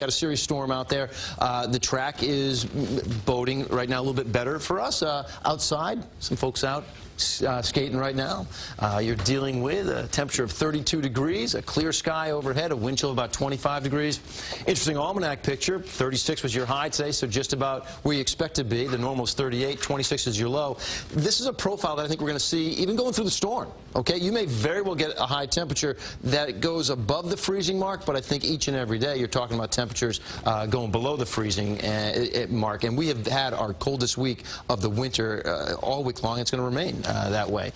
Got a serious storm out there. The track is boding right now a little bit better for us. Outside, some folks out skating right now. You're dealing with a temperature of 32 degrees, a clear sky overhead, a wind chill of about 25 degrees. Interesting almanac picture. 36 was your high today, so just about where you expect to be. The normal is 38, 26 is your low. This is a profile that I think we're going to see even going through the storm. Okay, you may very well get a high temperature that goes above the freezing mark, but I think each and every day you're talking about temperatures going below the freezing mark. And we have had our coldest week of the winter all week long. It's going to remain that way.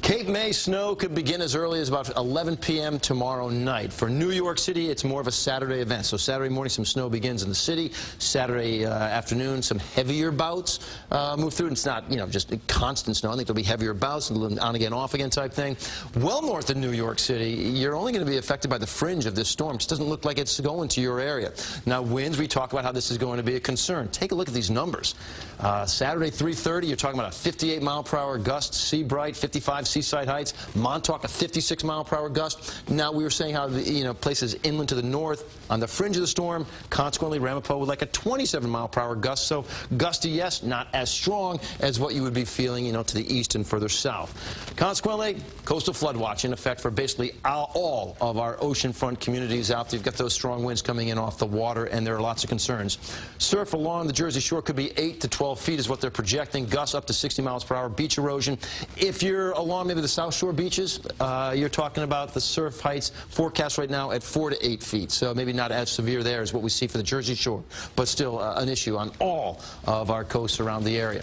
Cape May snow could begin as early as about 11 p.m. tomorrow night. For New York City, it's more of a Saturday event. So Saturday morning, some snow begins in the city. Saturday afternoon, some heavier bouts move through. It's not, just constant snow. I think there'll be heavier bouts, a little on again, off again type thing. Well north of New York City, you're only going to be affected by the fringe of this storm. It just doesn't look like it's going to your area. Now, winds, we talk about how this is going to be a concern. Take a look at these numbers. Saturday, 3:30, you're talking about a 58-mile-per-hour gust. Seabright, 55. Seaside Heights, Montauk, a 56-mile-per-hour gust. Now, we were saying how places inland to the north on the fringe of the storm, consequently Ramapo with like a 27-mile-per-hour gust. So gusty, yes, not as strong as what you would be feeling, to the east and further south. Consequently, coastal flood watch in effect for basically all of our oceanfront communities out there. You've got those strong winds coming in off the water, and there are lots of concerns. Surf along the Jersey Shore could be 8 to 12 feet is what they're projecting. Gusts up to 60 miles per hour. Beach erosion. If you're along maybe the South Shore beaches, you're talking about the surf heights forecast right now at 4 to 8 feet. So maybe not as severe there as what we see for the Jersey Shore, but still an issue on all of our coasts around the area.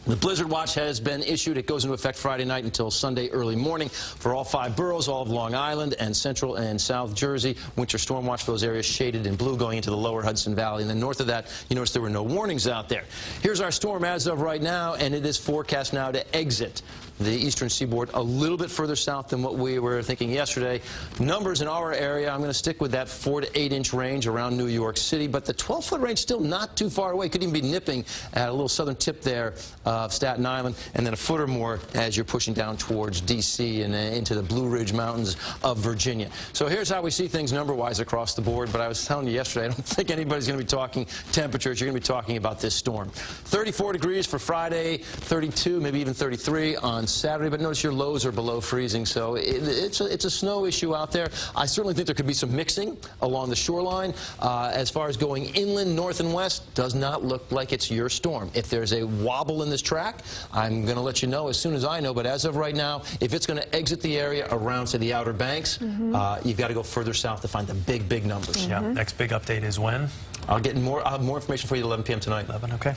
The blizzard watch has been issued. It goes into effect Friday night until Sunday early morning for all 5 boroughs, all of Long Island and Central and South Jersey. Winter storm watch for those areas shaded in blue going into the lower Hudson Valley. And then north of that, you notice there were no warnings out there. Here's our storm as of right now, and it is forecast now to exit the eastern seaboard a little bit further south than what we were thinking yesterday. Numbers in our area, I'm going to stick with that 4 to 8 inch range around New York City, but the 12-foot range still not too far away. Could even be nipping at a little southern tip there of Staten Island, and then a foot or more as you're pushing down towards D.C. and into the Blue Ridge Mountains of Virginia. So here's how we see things number-wise across the board, but I was telling you yesterday, I don't think anybody's going to be talking temperatures. You're going to be talking about this storm. 34 degrees for Friday, 32, maybe even 33 on Saturday, but notice your lows are below freezing, so it's a snow issue out there. I certainly think there could be some mixing along the shoreline. As far as going inland, north and west, does not look like it's your storm. If there's a wobble in this track, I'm going to let you know as soon as I know, but as of right now, if it's going to exit the area around, say, the Outer Banks, you've got to go further south to find the big numbers. Yeah, next big update is when? I'll have more information for you at 11 p.m. tonight. 11, okay.